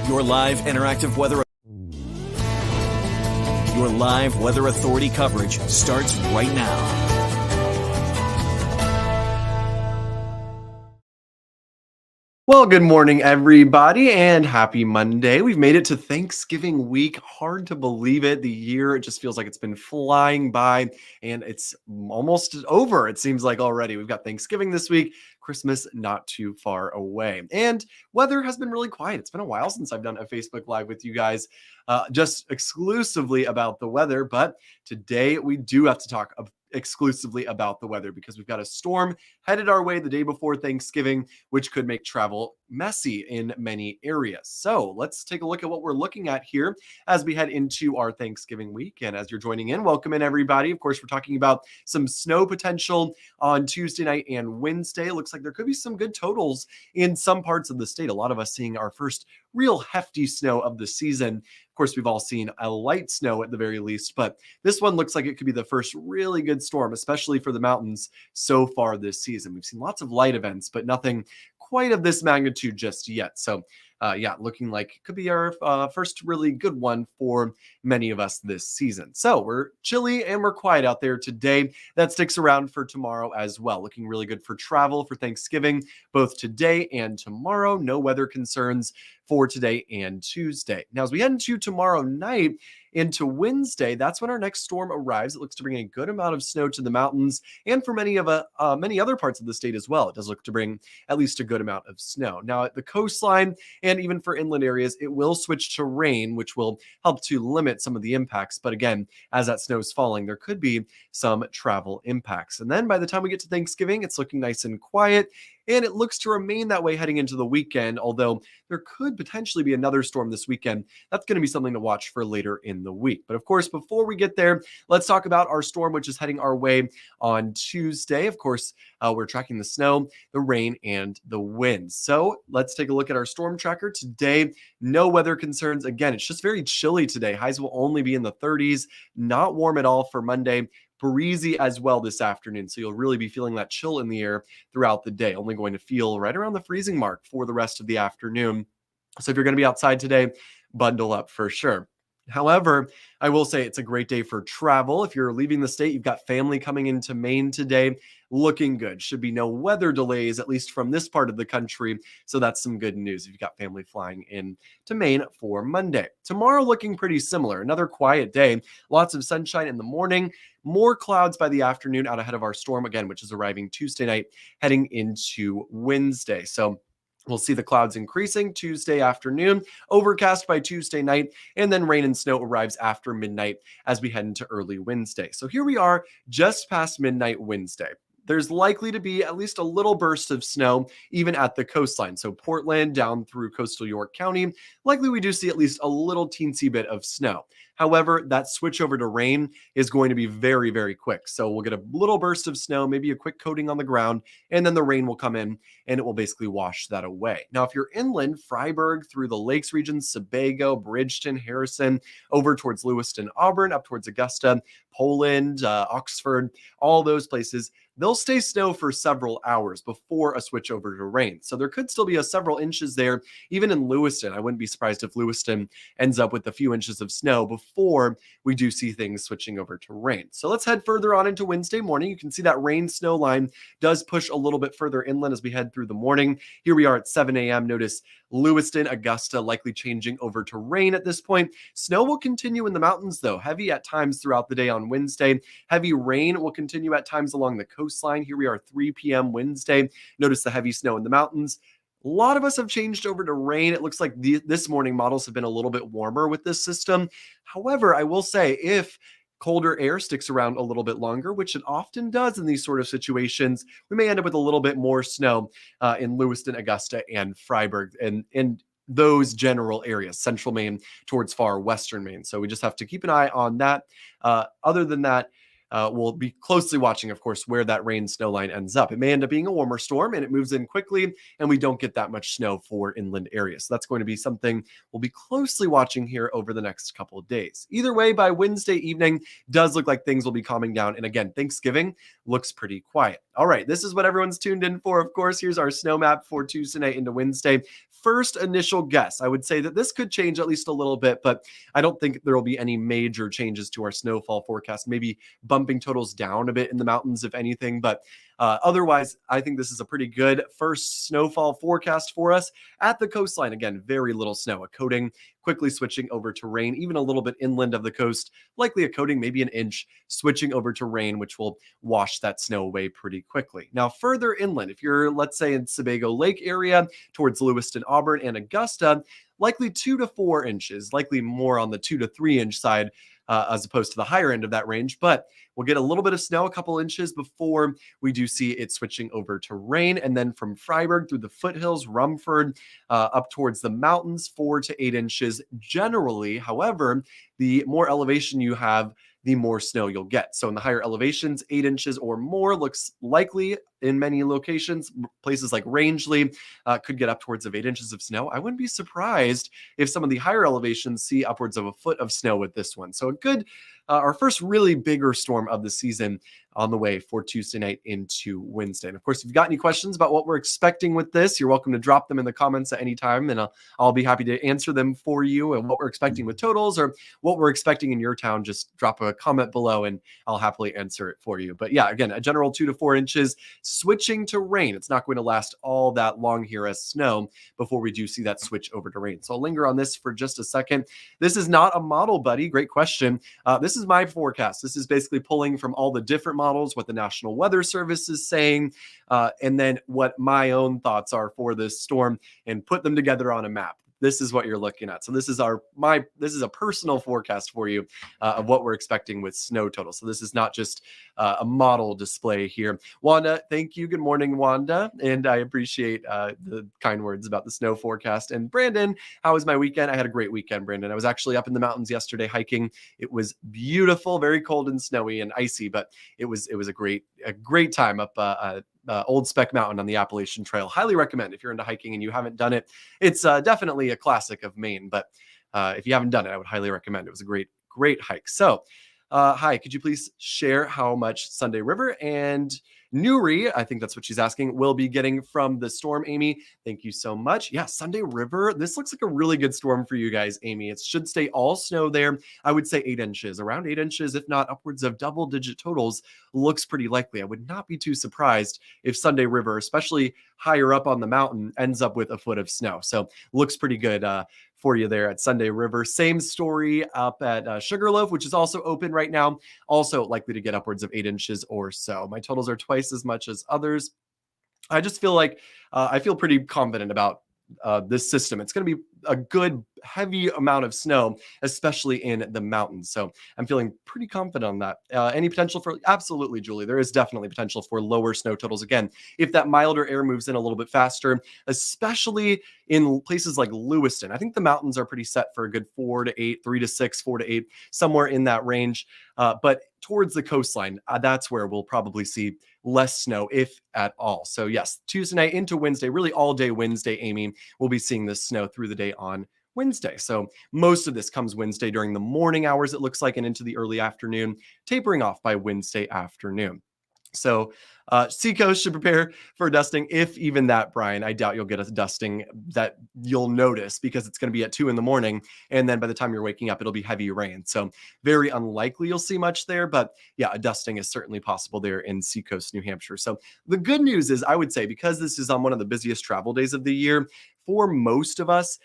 Your live interactive weather authority coverage starts right now. Well, good morning, everybody, and happy Monday. We've made it to Thanksgiving week. Hard to believe it. The year, it just feels like it's been flying by, and it's almost over, it seems like already. We've got Thanksgiving this week, Christmas not too far away. And weather has been really quiet. It's been a while since I've done a Facebook Live with you guys just exclusively about the weather, but today we do have to talk exclusively about the weather because we've got a storm headed our way the day before Thanksgiving, which could make travel messy in many areas. So let's take a look at what we're looking at here as we head into our Thanksgiving week. And as you're joining in, welcome in, everybody. Of course, we're talking about some snow potential on Tuesday night and Wednesday. It looks like there could be some good totals in some parts of the state. A lot of us seeing our first real hefty snow of the season. Of course, we've all seen a light snow at the very least, but this one looks like it could be the first really good storm, especially for the mountains so far this season. We've seen lots of light events, but nothing quite of this magnitude just yet. So looking like it could be our first really good one for many of us this season. So we're chilly and we're quiet out there today. That sticks around for tomorrow as well. Looking really good for travel for Thanksgiving, both today and tomorrow. No weather concerns for today and Tuesday. Now, as we head into tomorrow night, into Wednesday, that's when our next storm arrives. It looks to bring a good amount of snow to the mountains and for many other parts of the state as well. It does look to bring at least a good amount of snow. Now, at the coastline and even for inland areas, it will switch to rain, which will help to limit some of the impacts. But again, as that snow is falling, there could be some travel impacts. And then by the time we get to Thanksgiving, it's looking nice and quiet. And it looks to remain that way heading into the weekend, although there could potentially be another storm this weekend. That's going to be something to watch for later in the week. But of course, before we get there, let's talk about our storm, which is heading our way on Tuesday. Of course, we're tracking the snow, the rain, and the wind. So let's take a look at our storm tracker today. No weather concerns. Again, it's just very chilly today. Highs will only be in the 30s, not warm at all for Monday. Breezy as well this afternoon, so you'll really be feeling that chill in the air throughout the day. Only going to feel right around the freezing mark for the rest of the afternoon. So if you're going to be outside today, bundle up for sure. However, I will say it's a great day for travel. If you're leaving the state, you've got family coming into Maine today, looking good. Should be no weather delays, at least from this part of the country. So that's some good news if you've got family flying in to Maine for Monday. Tomorrow looking pretty similar. Another quiet day. Lots of sunshine in the morning. More clouds by the afternoon out ahead of our storm again, which is arriving Tuesday night, heading into Wednesday. So we'll see the clouds increasing Tuesday afternoon, overcast by Tuesday night, and then rain and snow arrives after midnight as we head into early Wednesday. So here we are just past midnight Wednesday. There's likely to be at least a little burst of snow, even at the coastline. So Portland down through coastal York County, likely we do see at least a little teensy bit of snow. However, that switch over to rain is going to be very, very quick. So we'll get a little burst of snow, maybe a quick coating on the ground, and then the rain will come in and it will basically wash that away. Now, if you're inland, Freiburg through the Lakes region, Sebago, Bridgeton, Harrison, over towards Lewiston, Auburn, up towards Augusta, Poland, Oxford, all those places, they'll stay snow for several hours before a switch over to rain. So there could still be several inches there, even in Lewiston. I wouldn't be surprised if Lewiston ends up with a few inches of snow before we do see things switching over to rain. So let's head further on into Wednesday morning. You can see that rain snow line does push a little bit further inland as we head through the morning. Here we are at 7 a.m. Notice Lewiston, Augusta likely changing over to rain at this point. Snow will continue in the mountains, though, heavy at times throughout the day on Wednesday. Heavy rain will continue at times along the coastline. Here we are 3 p.m. Wednesday. Notice the heavy snow in the mountains. A lot of us have changed over to rain. It looks like this morning models have been a little bit warmer with this system. However, I will say if colder air sticks around a little bit longer, which it often does in these sort of situations, we may end up with a little bit more snow in Lewiston, Augusta, and Freiburg, and those general areas, central Maine towards far western Maine. So we just have to keep an eye on that. Other than that, we'll be closely watching, of course, where that rain snow line ends up. It may end up being a warmer storm and it moves in quickly and we don't get that much snow for inland areas. So that's going to be something we'll be closely watching here over the next couple of days. Either way, by Wednesday evening, does look like things will be calming down. And again, Thanksgiving looks pretty quiet. All right, this is what everyone's tuned in for. Of course, here's our snow map for Tuesday night into Wednesday. first initial guess, I would say that this could change at least a little bit, but I don't think there will be any major changes to our snowfall forecast, maybe bumping totals down a bit in the mountains, if anything. But otherwise, I think this is a pretty good first snowfall forecast for us. At the coastline, again, very little snow, a coating, quickly switching over to rain, even a little bit inland of the coast, likely a coating, maybe an inch, switching over to rain, which will wash that snow away pretty quickly. Now, further inland, if you're, let's say, in Sebago Lake area, towards Lewiston, Auburn, and Augusta, likely 2 to 4 inches, likely more on the 2 to 3 inch side as opposed to the higher end of that range. But we'll get a little bit of snow, a couple inches before we do see it switching over to rain. And then from Freiburg through the foothills, Rumford, up towards the mountains, 4 to 8 inches generally. However, the more elevation you have, the more snow you'll get. So in the higher elevations, 8 inches or more looks likely in many locations. Places like Rangeley could get up towards of 8 inches of snow. I wouldn't be surprised if some of the higher elevations see upwards of a foot of snow with this one. So a good, our first really bigger storm of the season on the way for Tuesday night into Wednesday. And of course, if you've got any questions about what we're expecting with this, you're welcome to drop them in the comments at any time, and I'll be happy to answer them for you. And what we're expecting with totals or what we're expecting in your town, just drop a comment below and I'll happily answer it for you. But yeah, again, a general 2 to 4 inches, switching to rain. It's not going to last all that long here as snow before we do see that switch over to rain. So I'll linger on this for just a second. This is not a model, buddy. Great question. This is my forecast. This is basically pulling from all the different models, what the National Weather Service is saying, and then what my own thoughts are for this storm, and put them together on a map. This is what you're looking at. So this is this is a personal forecast for you of what we're expecting with snow total. So this is not just a model display here. Wanda, thank you. Good morning, Wanda. And I appreciate the kind words about the snow forecast. And Brandon, how was my weekend? I had a great weekend, Brandon. I was actually up in the mountains yesterday hiking. It was beautiful, very cold and snowy and icy, but it was a great time up Old Spec Mountain on the Appalachian Trail. Highly recommend if you're into hiking and you haven't done it. It's definitely a classic of Maine, but if you haven't done it, I would highly recommend. It was a great hike. So, hi, could you please share how much Sunday River and Newry, I think that's what she's asking, will be getting from the storm, Amy? Thank you so much. Yeah, Sunday River, this looks like a really good storm for you guys, Amy. It should stay all snow there. I would say 8 inches, around 8 inches, if not upwards of double-digit totals, looks pretty likely. I would not be too surprised if Sunday River, especially higher up on the mountain, ends up with a foot of snow. So looks pretty good for you there at Sunday River. Same story up at Sugarloaf, which is also open right now. Also likely to get upwards of 8 inches or so. My totals are twice as much as others. I just feel like I feel pretty confident about this system. It's going to be a good heavy amount of snow, especially in the mountains. So I'm feeling pretty confident on that. Any potential for, absolutely, Julie, there is definitely potential for lower snow totals. Again, if that milder air moves in a little bit faster, especially in places like Lewiston. I think the mountains are pretty set for a good 4 to 8, 3 to 6, 4 to 8, somewhere in that range. But towards the coastline, that's where we'll probably see less snow, if at all. So yes, Tuesday night into Wednesday, really all day Wednesday, Amy, we'll be seeing this snow through the day on Wednesday. So most of this comes Wednesday during the morning hours, it looks like, and into the early afternoon, tapering off by Wednesday afternoon. So Seacoast should prepare for dusting. If even that, Brian, I doubt you'll get a dusting that you'll notice because it's going to be at 2 a.m. And then by the time you're waking up, it'll be heavy rain. So very unlikely you'll see much there. But yeah, a dusting is certainly possible there in Seacoast, New Hampshire. So the good news is, I would say, because this is on one of the busiest travel days of the year, for most of us,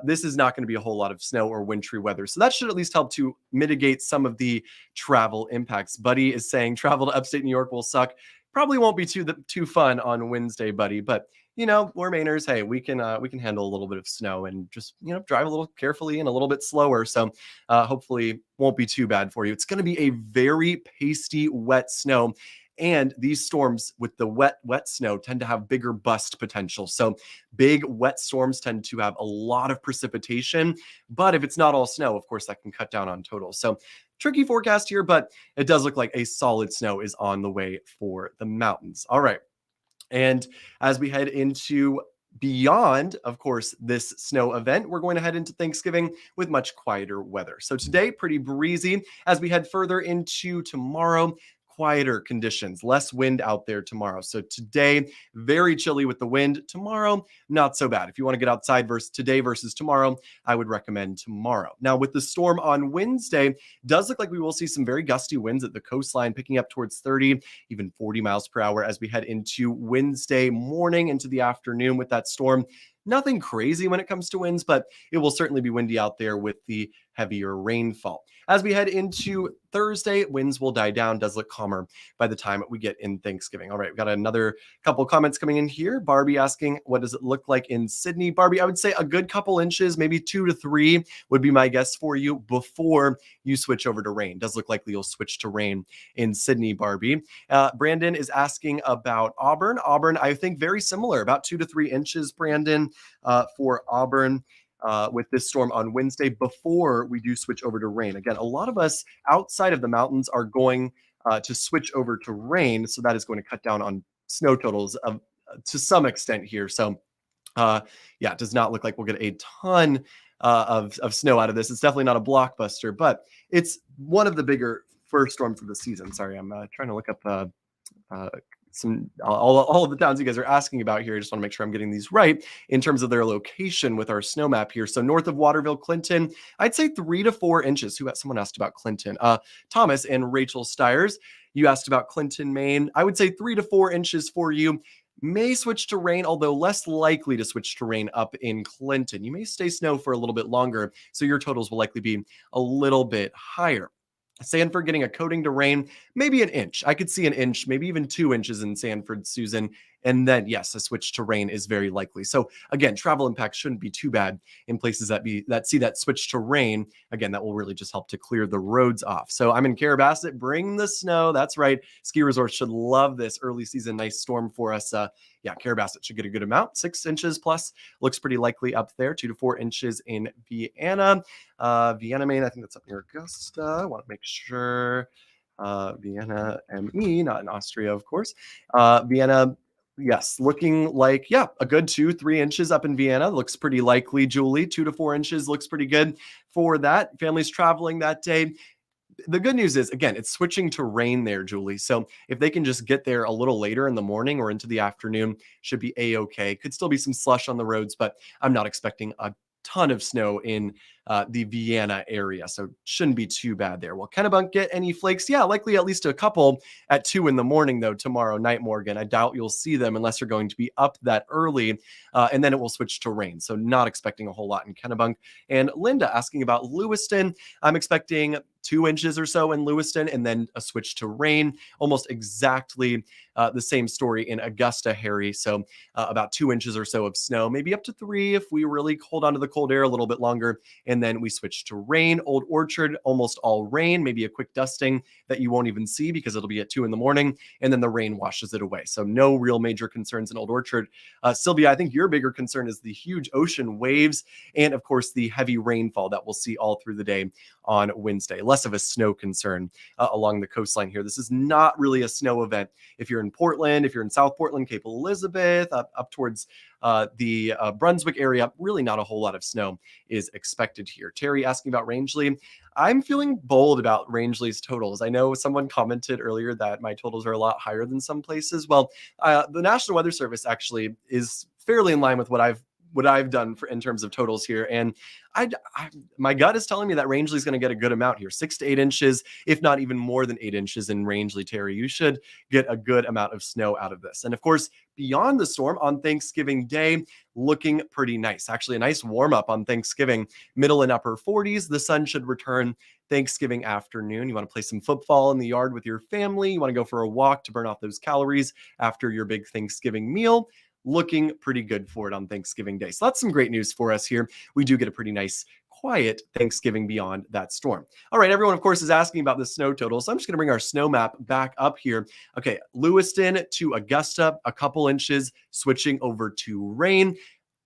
this is not going to be a whole lot of snow or wintry weather. So that should at least help to mitigate some of the travel impacts. Buddy is saying travel to upstate New York will suck. Probably won't be too fun on Wednesday, buddy. But you know, we're Mainers. Hey, we can handle a little bit of snow and just, you know, drive a little carefully and a little bit slower. So hopefully won't be too bad for you. It's going to be a very pasty, wet snow. And these storms with the wet snow tend to have bigger bust potential. So big wet storms tend to have a lot of precipitation. But if it's not all snow, of course, that can cut down on totals. So tricky forecast here, but it does look like a solid snow is on the way for the mountains. All right. And as we head into beyond, of course, this snow event, we're going to head into Thanksgiving with much quieter weather. So today, pretty breezy. As we head further into tomorrow, quieter conditions, less wind out there tomorrow. So today, very chilly with the wind. Tomorrow, not so bad. If you want to get outside today versus tomorrow, I would recommend tomorrow. Now, with the storm on Wednesday, does look like we will see some very gusty winds at the coastline, picking up towards 30, even 40 miles per hour as we head into Wednesday morning into the afternoon with that storm. Nothing crazy when it comes to winds, but it will certainly be windy out there with the heavier rainfall. As we head into Thursday, winds will die down, does look calmer by the time we get in Thanksgiving. All right, we've got another couple comments coming in here. Barbie asking, what does it look like in Sydney? Barbie, I would say a good couple inches, maybe 2 to 3 would be my guess for you before you switch over to rain. Does look like you'll switch to rain in Sydney, Barbie. Brandon is asking about Auburn. Auburn, I think very similar, about 2 to 3 inches, Brandon, for Auburn. With this storm on Wednesday before we do switch over to rain. Again, a lot of us outside of the mountains are going to switch over to rain, so that is going to cut down on snow totals to some extent here. So it does not look like we'll get a ton of snow out of this. It's definitely not a blockbuster, but it's one of the bigger first storms of the season. Sorry, I'm trying to look up all of the towns you guys are asking about here. I just want to make sure I'm getting these right in terms of their location with our snow map here. So north of Waterville, Clinton, I'd say 3 to 4 inches. Someone asked about Clinton. Thomas and Rachel Stiers, you asked about Clinton, Maine. I would say 3 to 4 inches for you. May switch to rain, although less likely to switch to rain up in Clinton. You may stay snow for a little bit longer, so your totals will likely be a little bit higher. Sanford getting a coating to rain, maybe an inch. I could see an inch, maybe even 2 inches in Sanford, Susan. And then, yes, a switch to rain is very likely. So again, travel impacts shouldn't be too bad in places that see that switch to rain. Again, that will really just help to clear the roads off. So I'm in Carrabassett. Bring the snow. That's right. Ski resorts should love this early season nice storm for us. Carrabassett should get a good amount. 6 inches plus looks pretty likely up there. 2 to 4 inches in Vienna. Vienna, Maine, I think that's up near Augusta. I want to make sure. Vienna, ME, not in Austria, of course. Vienna, yes, looking like, a good 2-3 inches up in Vienna. Looks pretty likely, Julie. 2 to 4 inches looks pretty good for that. Families traveling that day. The good news is, again, it's switching to rain there, Julie. So if they can just get there a little later in the morning or into the afternoon, should be A-okay. Could still be some slush on the roads, but I'm not expecting a ton of snow in the Vienna area, so shouldn't be too bad there. Will Kennebunk get any flakes? Yeah, likely at least a couple at 2 in the morning, though, tomorrow night, Morgan. I doubt you'll see them unless you're going to be up that early, and then it will switch to rain, so not expecting a whole lot in Kennebunk. And Linda asking about Lewiston. I'm expecting 2 inches or so in Lewiston, and then a switch to rain. Almost exactly the same story in Augusta, Harry. So about 2 inches or so of snow, maybe up to 3 if we really hold on to the cold air a little bit longer. And then we switch to rain. Old Orchard, almost all rain, maybe a quick dusting that you won't even see because it'll be at 2 in the morning. And then the rain washes it away. So no real major concerns in Old Orchard. Sylvia, I think your bigger concern is the huge ocean waves and, of course, the heavy rainfall that we'll see all through the day on Wednesday. Less of a snow concern along the coastline here. This is not really a snow event. If you're in Portland, if you're in South Portland, Cape Elizabeth, up towards the Brunswick area, really not a whole lot of snow is expected here. Terry asking about Rangeley. I'm feeling bold about Rangeley's totals. I know someone commented earlier that my totals are a lot higher than some places. Well, the National Weather Service actually is fairly in line with what I've done in terms of totals here. And my gut is telling me that Rangeley's going to get a good amount here, 6 to 8 inches, if not even more than 8 inches in Rangeley, Terry. You should get a good amount of snow out of this. And of course, beyond the storm on Thanksgiving Day, looking pretty nice. Actually, a nice warm up on Thanksgiving, middle and upper 40s. The sun should return Thanksgiving afternoon. You want to play some football in the yard with your family. You want to go for a walk to burn off those calories after your big Thanksgiving meal. Looking pretty good for it on Thanksgiving Day. So that's some great news for us here. We do get a pretty nice, quiet Thanksgiving beyond that storm. All right, everyone, of course, is asking about the snow total. So I'm just going to bring our snow map back up here. Okay, Lewiston to Augusta, a couple inches, switching over to rain.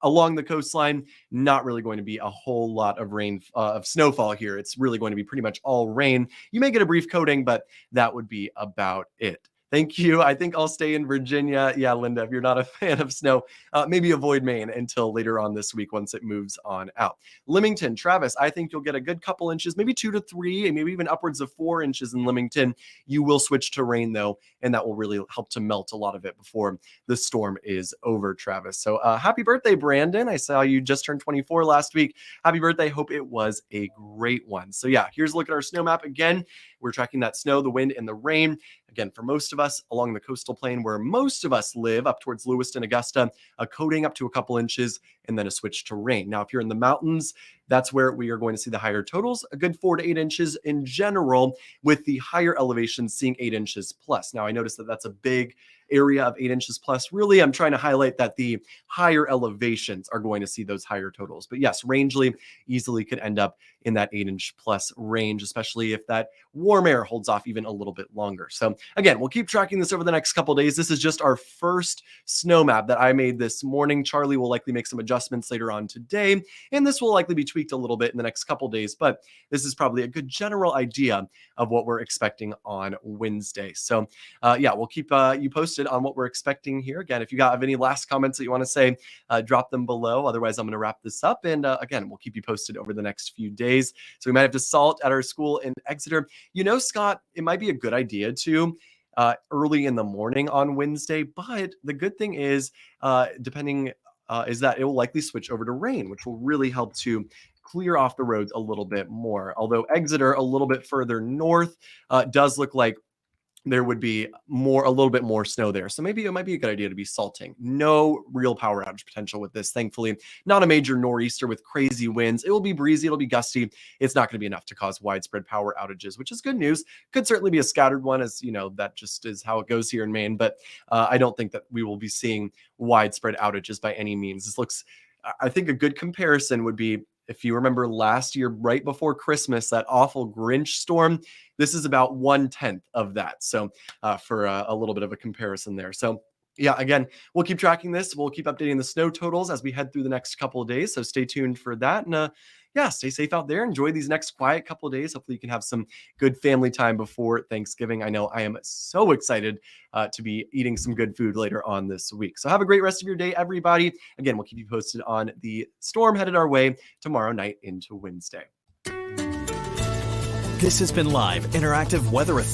Along the coastline, not really going to be a whole lot of rain, of snowfall here. It's really going to be pretty much all rain. You may get a brief coating, but that would be about it. Thank you. I think I'll stay in Virginia. Yeah, Linda, if you're not a fan of snow, maybe avoid Maine until later on this week once it moves on out. Leamington, Travis, I think you'll get a good couple inches, maybe 2 to 3, and maybe even upwards of 4 inches in Leamington. You will switch to rain though, and that will really help to melt a lot of it before the storm is over, Travis. So happy birthday, Brandon. I saw you just turned 24 last week. Happy birthday. Hope it was a great one. So yeah, here's a look at our snow map again. We're tracking that snow, the wind, and the rain. Again, for most of us along the coastal plain where most of us live up towards Lewiston, Augusta, a coating up to a couple inches and then a switch to rain. Now, if you're in the mountains, that's where we are going to see the higher totals, a good 4 to 8 inches in general, with the higher elevations seeing 8 inches plus. Now, I noticed that that's a big area of 8 inches plus. Really, I'm trying to highlight that the higher elevations are going to see those higher totals. But yes, Rangeley easily could end up in that 8-inch plus range, especially if that warm air holds off even a little bit longer. So again, we'll keep tracking this over the next couple of days. This is just our first snow map that I made this morning. Charlie will likely make some adjustments later on today, and this will likely be tweaked a little bit in the next couple of days, but this is probably a good general idea of what we're expecting on Wednesday. So yeah, we'll keep you posted on what we're expecting here. Again, if you have any last comments that you want to say, drop them below. Otherwise, I'm going to wrap this up, and again, we'll keep you posted over the next few days. So we might have to salt at our school in Exeter. You know, Scott, it might be a good idea to early in the morning on Wednesday, but the good thing is, depending, is that it will likely switch over to rain, which will really help to clear off the roads a little bit more. Although Exeter, a little bit further north, does look like there would be a little bit more snow there. So maybe it might be a good idea to be salting. No real power outage potential with this, thankfully. Not a major nor'easter with crazy winds. It will be breezy. It'll be gusty. It's not going to be enough to cause widespread power outages, which is good news. Could certainly be a scattered one, as you know, that just is how it goes here in Maine. But I don't think that we will be seeing widespread outages by any means. This looks, I think a good comparison would be, if you remember last year, right before Christmas, that awful Grinch storm, this is about 1/10 of that. So for a little bit of a comparison there. So yeah, again, we'll keep tracking this. We'll keep updating the snow totals as we head through the next couple of days. So stay tuned for that. And yeah, stay safe out there. Enjoy these next quiet couple of days. Hopefully you can have some good family time before Thanksgiving. I know I am so excited to be eating some good food later on this week. So have a great rest of your day, everybody. Again, we'll keep you posted on the storm headed our way tomorrow night into Wednesday. This has been Live Interactive Weather Authority.